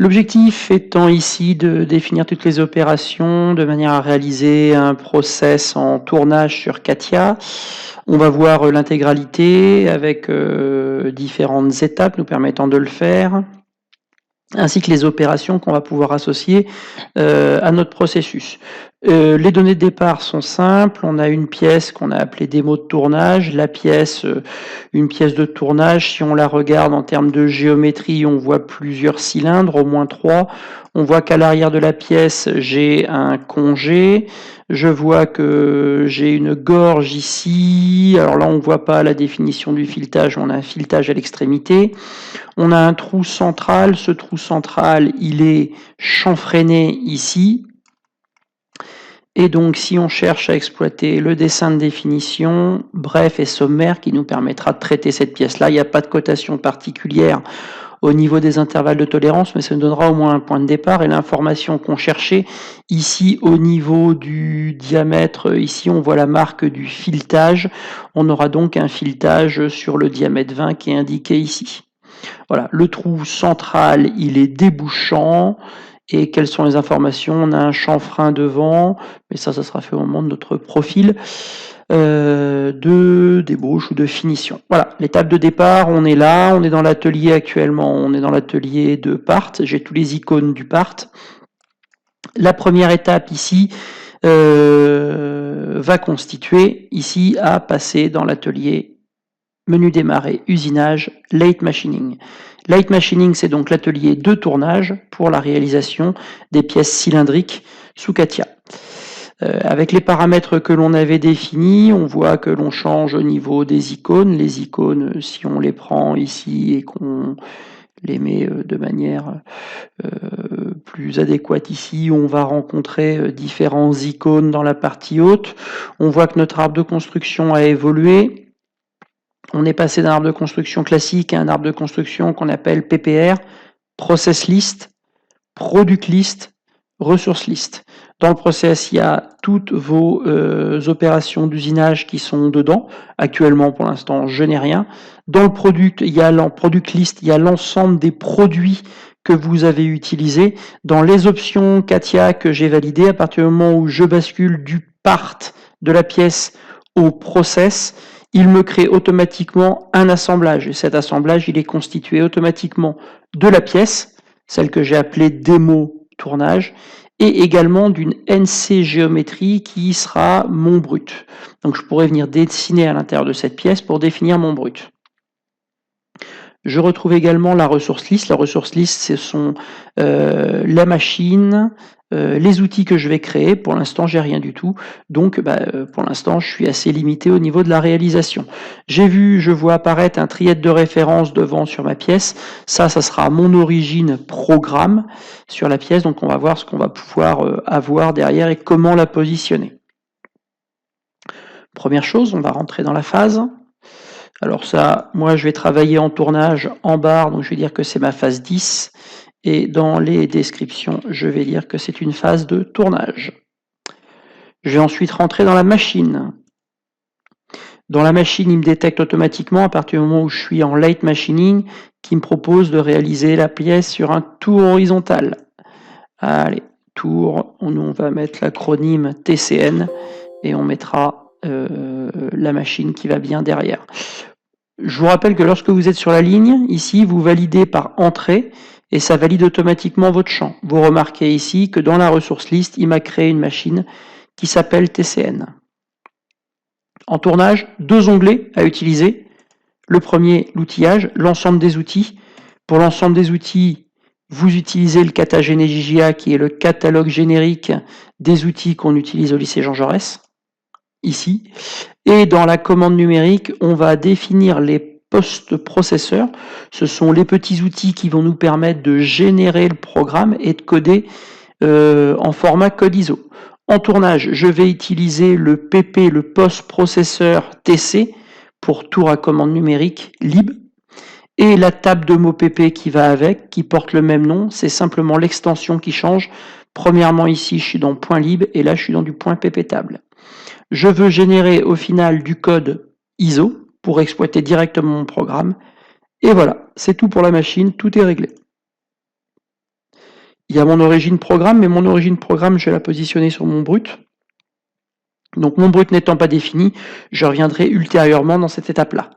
L'objectif étant ici de définir toutes les opérations de manière à réaliser un process en tournage sur CATIA. On va voir l'intégralité avec différentes étapes nous permettant de le faire, ainsi que les opérations qu'on va pouvoir associer à notre processus. Les données de départ sont simples. On a une pièce qu'on a appelée démo de tournage. La pièce, une pièce de tournage, si on la regarde en termes de géométrie, on voit plusieurs cylindres, au moins 3. On voit qu'à l'arrière de la pièce, j'ai un congé. Je vois que j'ai une gorge ici. Alors là, on ne voit pas la définition du filetage. On a un filetage à l'extrémité. On a un trou central. Ce trou central, il est chanfreiné ici. Et donc, si on cherche à exploiter le dessin de définition, bref et sommaire, qui nous permettra de traiter cette pièce-là, il n'y a pas de cotation particulière au niveau des intervalles de tolérance, mais ça nous donnera au moins un point de départ. Et l'information qu'on cherchait, ici au niveau du diamètre, ici on voit la marque du filetage. On aura donc un filetage sur le diamètre 20 qui est indiqué ici. Voilà, le trou central, il est débouchant. Et quelles sont les informations? On a un chanfrein devant, mais ça sera fait au moment de notre profil de débauche ou de finition. Voilà, l'étape de départ, on est là, on est dans l'atelier actuellement, on est dans l'atelier de part, j'ai tous les icônes du part. La première étape ici va constituer ici à passer dans l'atelier menu démarrer, usinage, late machining. Late machining, c'est donc l'atelier de tournage pour la réalisation des pièces cylindriques sous CATIA. Avec les paramètres que l'on avait définis, on voit que l'on change au niveau des icônes. Les icônes, si on les prend ici et qu'on les met de manière plus adéquate ici, on va rencontrer différents icônes dans la partie haute. On voit que notre arbre de construction a évolué. On est passé d'un arbre de construction classique à un arbre de construction qu'on appelle PPR, Process List, Product List, Resource List. Dans le process, il y a toutes vos opérations d'usinage qui sont dedans. Actuellement, pour l'instant, je n'ai rien. Dans le product, il y a Product List, il y a l'ensemble des produits que vous avez utilisés. Dans les options CATIA que j'ai validées, à partir du moment où je bascule du part de la pièce au process, il me crée automatiquement un assemblage. Et cet assemblage, il est constitué automatiquement de la pièce, celle que j'ai appelée démo tournage, et également d'une NC géométrie qui sera mon brut. Donc je pourrais venir dessiner à l'intérieur de cette pièce pour définir mon brut. Je retrouve également la ressource list. La ressource list, ce sont la machine, les outils que je vais créer. Pour l'instant, j'ai rien du tout. Donc, pour l'instant, je suis assez limité au niveau de la réalisation. Je vois apparaître un trièdre de référence devant sur ma pièce. Ça sera mon origine programme sur la pièce. Donc, on va voir ce qu'on va pouvoir avoir derrière et comment la positionner. Première chose, on va rentrer dans la phase. Alors ça, moi je vais travailler en tournage en barre, donc je vais dire que c'est ma phase 10. Et dans les descriptions, je vais dire que c'est une phase de tournage. Je vais ensuite rentrer dans la machine. Dans la machine, il me détecte automatiquement à partir du moment où je suis en late machining, qui me propose de réaliser la pièce sur un tour horizontal. Allez, tour, on va mettre l'acronyme TCN et on mettra la machine qui va bien derrière. Je vous rappelle que lorsque vous êtes sur la ligne, ici, vous validez par entrée et ça valide automatiquement votre champ. Vous remarquez ici que dans la ressource list, il m'a créé une machine qui s'appelle TCN. En tournage, 2 onglets à utiliser. Le premier, l'outillage, l'ensemble des outils. Pour l'ensemble des outils, vous utilisez le Catagénégia qui est le catalogue générique des outils qu'on utilise au lycée Jean Jaurès. Ici. Et dans la commande numérique, on va définir les post-processeurs. Ce sont les petits outils qui vont nous permettre de générer le programme et de coder en format code ISO. En tournage, je vais utiliser le PP, le post-processeur TC, pour tour à commande numérique lib. Et la table de mots PP qui va avec, qui porte le même nom, c'est simplement l'extension qui change. Premièrement, ici, je suis dans point lib et là, je suis dans du point PP table. Je veux générer au final du code ISO pour exploiter directement mon programme. Et voilà, c'est tout pour la machine, tout est réglé. il y a mon origine programme, mais mon origine programme, je vais la positionner sur mon brut. Donc mon brut n'étant pas défini, je reviendrai ultérieurement dans cette étape-là.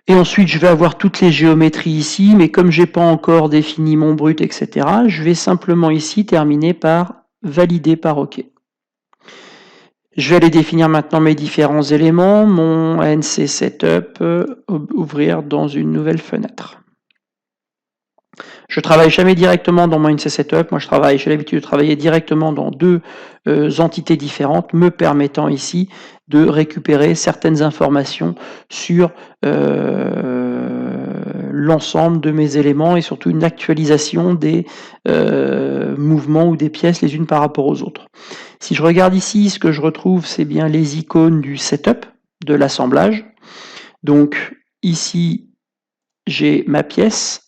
Et ensuite, je vais avoir toutes les géométries ici, mais comme je n'ai pas encore défini mon brut, etc., je vais simplement ici terminer par valider par OK. Je vais aller définir maintenant mes différents éléments, mon NC Setup, ouvrir dans une nouvelle fenêtre. Je travaille jamais directement dans mon NC Setup, moi j'ai l'habitude de travailler directement dans deux entités différentes, me permettant ici de récupérer certaines informations sur l'ensemble de mes éléments et surtout une actualisation des mouvements ou des pièces les unes par rapport aux autres. Si je regarde ici, ce que je retrouve, c'est bien les icônes du setup, de l'assemblage. Donc ici, j'ai ma pièce.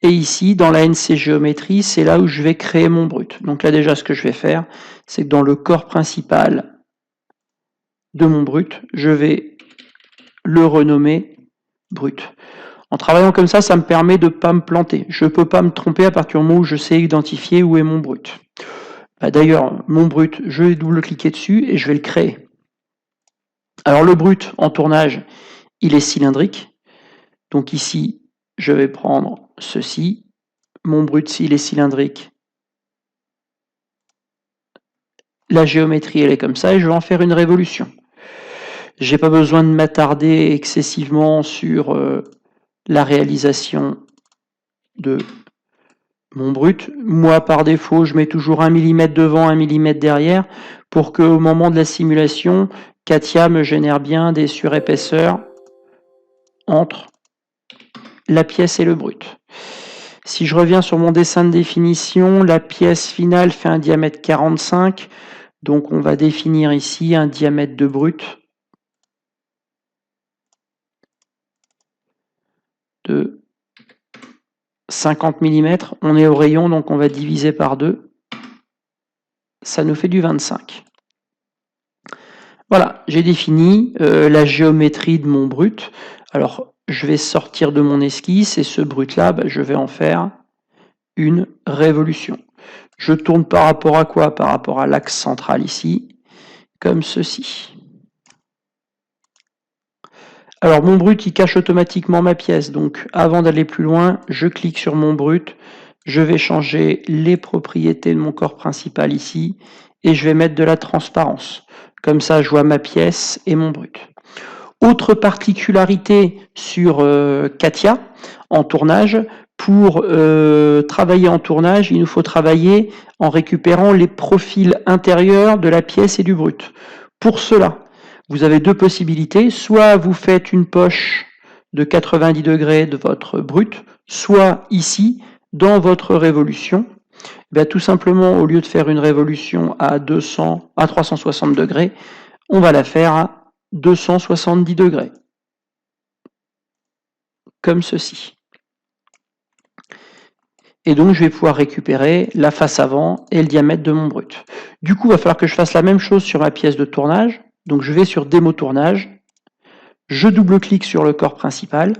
Et ici, dans la NC Géométrie, c'est là où je vais créer mon brut. Donc là, déjà, ce que je vais faire, c'est que dans le corps principal de mon brut, je vais le renommer brut. En travaillant comme ça me permet de ne pas me planter. Je ne peux pas me tromper à partir du moment où je sais identifier où est mon brut. D'ailleurs, mon brut, je vais double-cliquer dessus et je vais le créer. Alors le brut en tournage, il est cylindrique. Donc ici, je vais prendre ceci. Mon brut, s'il est cylindrique, la géométrie, elle est comme ça et je vais en faire une révolution. Je n'ai pas besoin de m'attarder excessivement sur la réalisation de mon brut. Moi, par défaut, je mets toujours 1 mm devant, 1 mm derrière pour qu'au moment de la simulation, CATIA me génère bien des surépaisseurs entre la pièce et le brut. Si je reviens sur mon dessin de définition, la pièce finale fait un diamètre 45, donc on va définir ici un diamètre de brut de 50 mm. On est au rayon, donc on va diviser par 2. Ça nous fait du 25. Voilà, j'ai défini la géométrie de mon brut. Alors, je vais sortir de mon esquisse et ce brut-là, je vais en faire une révolution. Je tourne par rapport à quoi? Par rapport à l'axe central ici, comme ceci. Alors, mon brut, il cache automatiquement ma pièce. Donc, avant d'aller plus loin, je clique sur mon brut. Je vais changer les propriétés de mon corps principal ici et je vais mettre de la transparence. Comme ça, je vois ma pièce et mon brut. Autre particularité sur CATIA en tournage, pour travailler en tournage, il nous faut travailler en récupérant les profils intérieurs de la pièce et du brut. Pour cela, vous avez deux possibilités. Soit vous faites une poche de 90 degrés de votre brut, soit ici, dans votre révolution, tout simplement, au lieu de faire une révolution à 360 degrés, on va la faire à 270 degrés. Comme ceci. Et donc, je vais pouvoir récupérer la face avant et le diamètre de mon brut. Du coup, il va falloir que je fasse la même chose sur ma pièce de tournage. Donc, je vais sur Démo Tournage. Je double-clique sur le corps principal.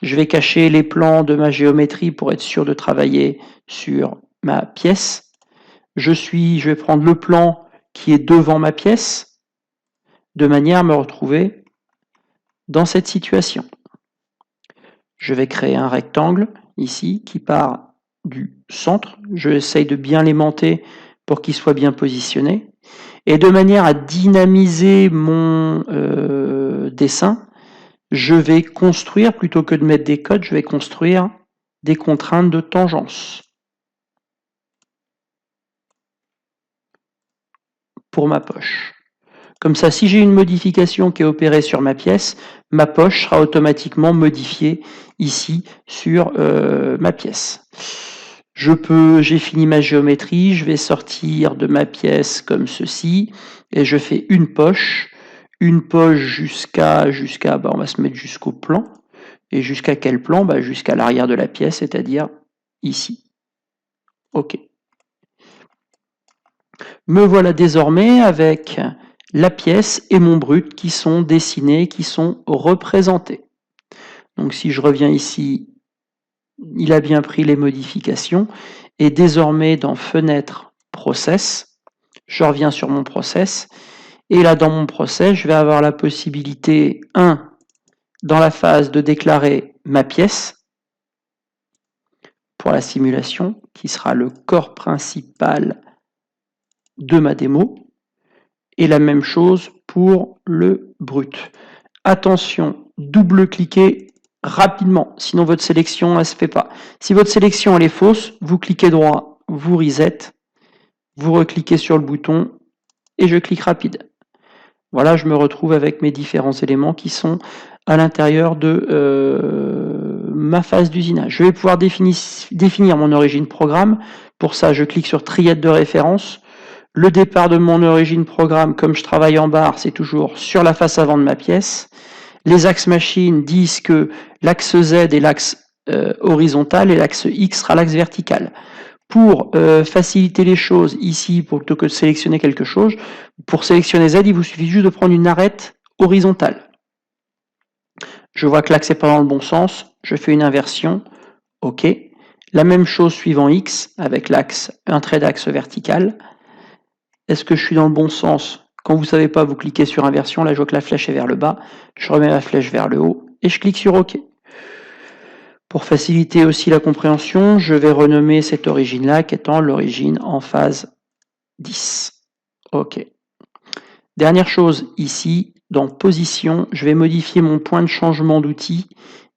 Je vais cacher les plans de ma géométrie pour être sûr de travailler sur ma pièce. Je vais prendre le plan qui est devant ma pièce, de manière à me retrouver dans cette situation. Je vais créer un rectangle ici qui part du centre. Je essaye de bien l'aimanter pour qu'il soit bien positionné. Et de manière à dynamiser mon dessin, je vais construire, plutôt que de mettre des codes, je vais construire des contraintes de tangence pour ma poche. Comme ça, si j'ai une modification qui est opérée sur ma pièce, ma poche sera automatiquement modifiée ici sur ma pièce. J'ai fini ma géométrie, je vais sortir de ma pièce comme ceci, et je fais une poche jusqu'à on va se mettre jusqu'au plan. Et jusqu'à quel plan? Jusqu'à l'arrière de la pièce, c'est-à-dire ici. OK. Me voilà désormais avec la pièce et mon brut qui sont dessinés, qui sont représentés. Donc si je reviens ici il a bien pris les modifications. Et désormais, dans Fenêtre, Process, je reviens sur mon process. Et là, dans mon process, je vais avoir la possibilité, 1, dans la phase de déclarer ma pièce pour la simulation, qui sera le corps principal de ma démo. Et la même chose pour le brut. Attention, double-cliquez rapidement, sinon votre sélection ne se fait pas. Si votre sélection elle est fausse, vous cliquez droit, vous reset, vous recliquez sur le bouton et je clique rapide. Voilà, je me retrouve avec mes différents éléments qui sont à l'intérieur de ma phase d'usinage. Je vais pouvoir définir mon origine programme. Pour ça, je clique sur triade de référence. Le départ de mon origine programme, comme je travaille en barre, c'est toujours sur la face avant de ma pièce. Les axes machine disent que l'axe Z est l'axe horizontal et l'axe X sera l'axe vertical. Pour faciliter les choses ici, plutôt que de sélectionner quelque chose, pour sélectionner Z, il vous suffit juste de prendre une arête horizontale. Je vois que l'axe n'est pas dans le bon sens, je fais une inversion, OK. La même chose suivant X, avec l'axe, un trait d'axe vertical. Est-ce que je suis dans le bon sens? Quand vous ne savez pas, vous cliquez sur inversion, là je vois que la flèche est vers le bas, je remets la flèche vers le haut, et je clique sur OK. Pour faciliter aussi la compréhension, je vais renommer cette origine-là qui étant l'origine en phase 10. OK. Dernière chose, ici, dans position, je vais modifier mon point de changement d'outil.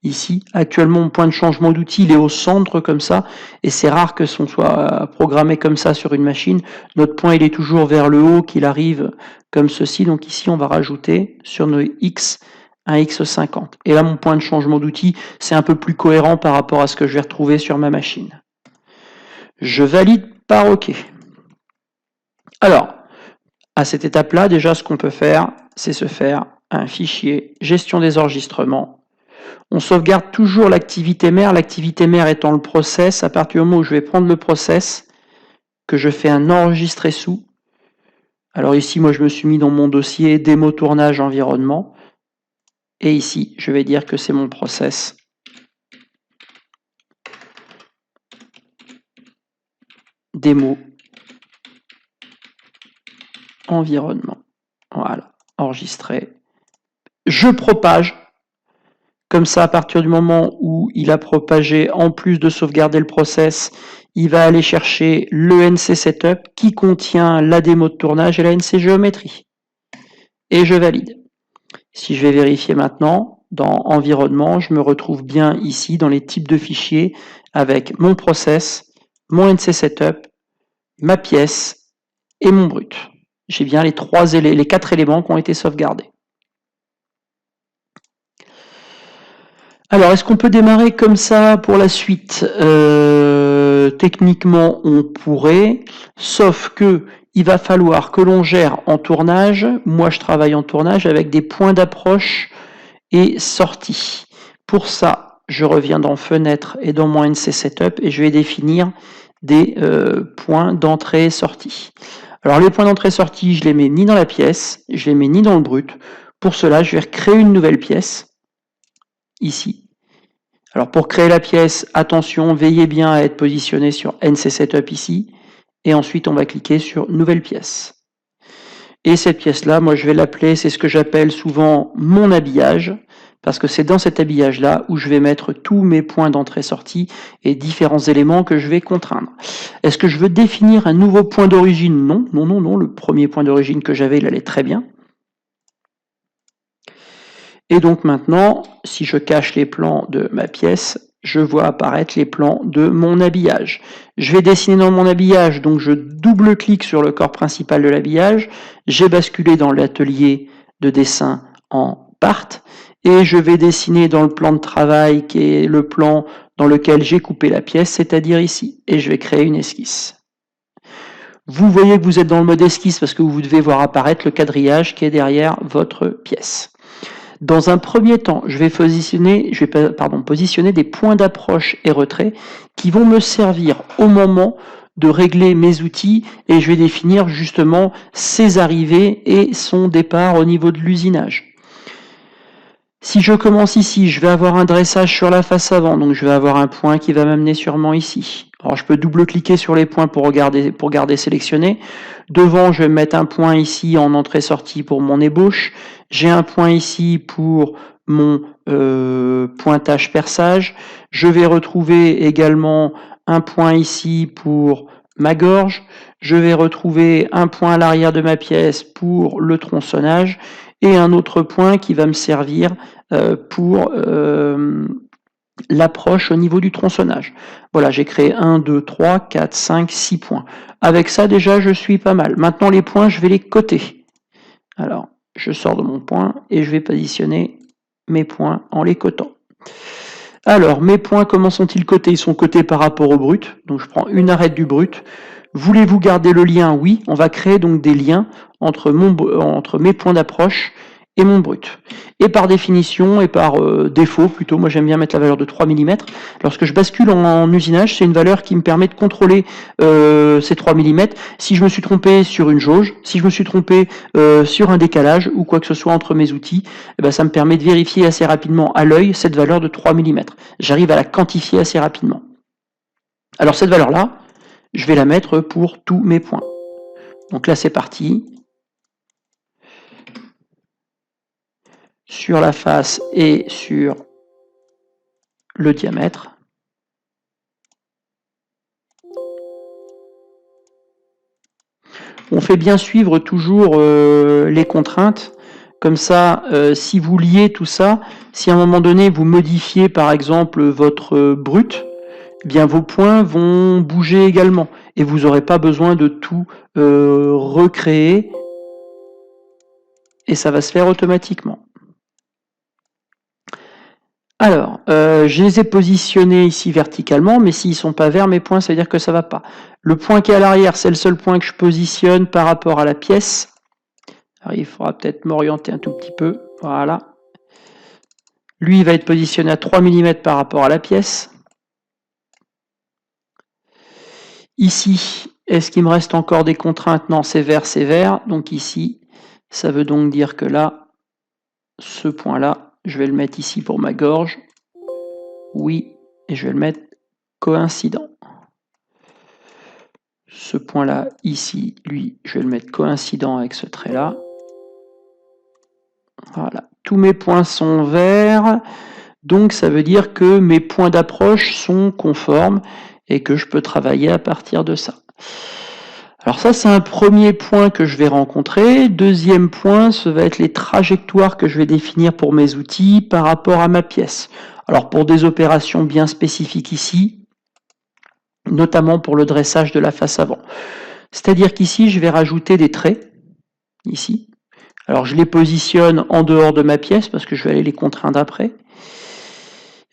Ici, actuellement, mon point de changement d'outil, il est au centre comme ça, et c'est rare que ce soit programmé comme ça sur une machine. Notre point, il est toujours vers le haut, qu'il arrive comme ceci. Donc ici, on va rajouter sur nos X un X50. Et là, mon point de changement d'outil, c'est un peu plus cohérent par rapport à ce que je vais retrouver sur ma machine. Je valide par OK. Alors, à cette étape-là, déjà, ce qu'on peut faire, c'est se faire un fichier gestion des enregistrements. On sauvegarde toujours l'activité mère étant le process. À partir du moment où je vais prendre le process, que je fais un enregistrer sous. Alors ici, moi, je me suis mis dans mon dossier démo tournage environnement. Et ici, je vais dire que c'est mon process. Démo environnement. Voilà, enregistré. Je propage. Comme ça, à partir du moment où il a propagé, en plus de sauvegarder le process, il va aller chercher le NC Setup qui contient la démo de tournage et la NC Géométrie. Et je valide. Si je vais vérifier maintenant, dans Environnement, je me retrouve bien ici dans les types de fichiers avec mon process, mon NC Setup, ma pièce et mon brut. J'ai bien les 4 éléments qui ont été sauvegardés. Alors, est-ce qu'on peut démarrer comme ça pour la suite? Techniquement, on pourrait, sauf que il va falloir que l'on gère en tournage. Moi, je travaille en tournage avec des points d'approche et sortie. Pour ça, je reviens dans Fenêtre et dans mon NC Setup et je vais définir des points d'entrée et sortie. Alors, les points d'entrée et sortie, je les mets ni dans la pièce, je les mets ni dans le brut. Pour cela, je vais créer une nouvelle pièce. Ici. Alors pour créer la pièce, attention, veillez bien à être positionné sur NC Setup ici, et ensuite on va cliquer sur Nouvelle pièce. Et cette pièce-là, moi je vais l'appeler, c'est ce que j'appelle souvent mon habillage, parce que c'est dans cet habillage-là où je vais mettre tous mes points d'entrée-sortie et différents éléments que je vais contraindre. Est-ce que je veux définir un nouveau point d'origine? Non, non, non, non, le premier point d'origine que j'avais, il allait très bien. Et donc maintenant, si je cache les plans de ma pièce, je vois apparaître les plans de mon habillage. Je vais dessiner dans mon habillage, donc je double-clique sur le corps principal de l'habillage. J'ai basculé dans l'atelier de dessin en part et je vais dessiner dans le plan de travail qui est le plan dans lequel j'ai coupé la pièce, c'est-à-dire ici. Et je vais créer une esquisse. Vous voyez que vous êtes dans le mode esquisse parce que vous devez voir apparaître le quadrillage qui est derrière votre pièce. Dans un premier temps, je vais positionner des points d'approche et retrait qui vont me servir au moment de régler mes outils et je vais définir justement ses arrivées et son départ au niveau de l'usinage. Si je commence ici, je vais avoir un dressage sur la face avant, donc je vais avoir un point qui va m'amener sûrement ici. Alors je peux double-cliquer sur les points pour garder sélectionné. Devant, je vais mettre un point ici en entrée-sortie pour mon ébauche. J'ai un point ici pour mon pointage-perçage. Je vais retrouver également un point ici pour ma gorge. Je vais retrouver un point à l'arrière de ma pièce pour le tronçonnage et un autre point qui va me servir pour l'approche au niveau du tronçonnage. Voilà, j'ai créé 1, 2, 3, 4, 5, 6 points. Avec ça, déjà, je suis pas mal. Maintenant, les points, je vais les coter. Alors, je sors de mon point et je vais positionner mes points en les cotant. Alors, mes points, comment sont-ils cotés? Ils sont cotés par rapport au brut. Donc, je prends une arête du brut. Voulez-vous garder le lien? Oui, on va créer donc des liens entre mes points d'approche et mon brut. Et par définition, et par défaut plutôt, moi j'aime bien mettre la valeur de 3 mm. Lorsque je bascule en usinage, c'est une valeur qui me permet de contrôler ces 3 mm. Si je me suis trompé sur une jauge, si je me suis trompé sur un décalage ou quoi que ce soit entre mes outils, eh ben, ça me permet de vérifier assez rapidement à l'œil cette valeur de 3 mm. J'arrive à la quantifier assez rapidement. Alors cette valeur-là, je vais la mettre pour tous mes points. Donc là c'est parti. Sur la face et sur le diamètre. On fait bien suivre toujours les contraintes. Comme ça, si vous liez tout ça, si à un moment donné vous modifiez par exemple votre brut, eh bien vos points vont bouger également et vous n'aurez pas besoin de tout recréer et ça va se faire automatiquement. Alors, je les ai positionnés ici verticalement, mais s'ils ne sont pas verts, mes points, ça veut dire que ça ne va pas. Le point qui est à l'arrière, c'est le seul point que je positionne par rapport à la pièce. Alors, il faudra peut-être m'orienter un tout petit peu. Voilà. Lui, il va être positionné à 3 mm par rapport à la pièce. Ici, est-ce qu'il me reste encore des contraintes? Non, c'est vert, c'est vert. Donc ici, ça veut donc dire que là, ce point-là, je vais le mettre ici pour ma gorge. Oui, et je vais le mettre coïncident. Ce point-là, ici, lui, je vais le mettre coïncident avec ce trait-là. Voilà, tous mes points sont verts, donc ça veut dire que mes points d'approche sont conformes et que je peux travailler à partir de ça. Alors ça, c'est un premier point que je vais rencontrer. Deuxième point, ça va être les trajectoires que je vais définir pour mes outils par rapport à ma pièce. Alors pour des opérations bien spécifiques ici, notamment pour le dressage de la face avant. C'est-à-dire qu'ici, je vais rajouter des traits, ici. Alors je les positionne en dehors de ma pièce parce que je vais aller les contraindre après.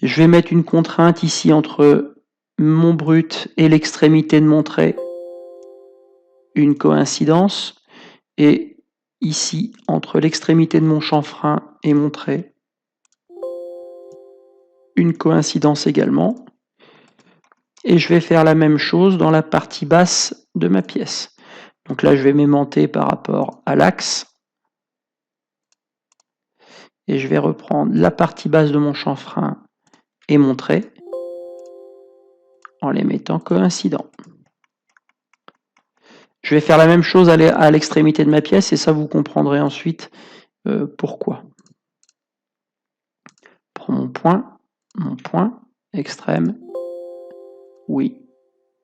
Je vais mettre une contrainte ici entre mon brut et l'extrémité de mon trait, une coïncidence, et ici, entre l'extrémité de mon chanfrein et mon trait, une coïncidence également. Et je vais faire la même chose dans la partie basse de ma pièce. Donc là, je vais m'aimanter par rapport à l'axe. Et je vais reprendre la partie basse de mon chanfrein et mon trait en les mettant coïncidents. Je vais faire la même chose à l'extrémité de ma pièce et ça vous comprendrez ensuite pourquoi. Je prends mon point, extrême, oui,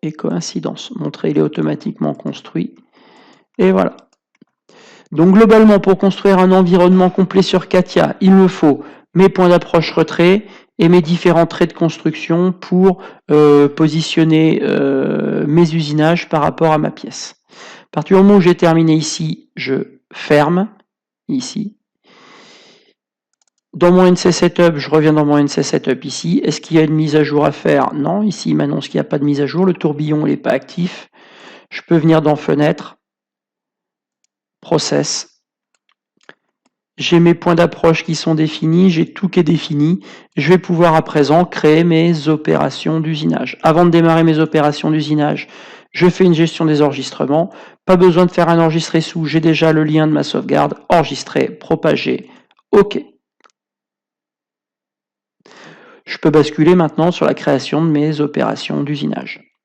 et coïncidence. Mon trait il est automatiquement construit et voilà. Donc globalement, pour construire un environnement complet sur CATIA, il me faut mes points d'approche retrait et mes différents traits de construction pour positionner mes usinages par rapport à ma pièce. À partir du moment où j'ai terminé ici, je ferme, ici. Dans mon NC Setup, je reviens dans mon NC Setup ici. Est-ce qu'il y a une mise à jour à faire? Non, ici il m'annonce qu'il n'y a pas de mise à jour. Le tourbillon n'est pas actif. Je peux venir dans Fenêtre, Process. J'ai mes points d'approche qui sont définis, j'ai tout qui est défini. Je vais pouvoir à présent créer mes opérations d'usinage. Avant de démarrer mes opérations d'usinage, je fais une gestion des enregistrements. Pas besoin de faire un enregistré sous, j'ai déjà le lien de ma sauvegarde. Enregistrer, propager, OK. Je peux basculer maintenant sur la création de mes opérations d'usinage.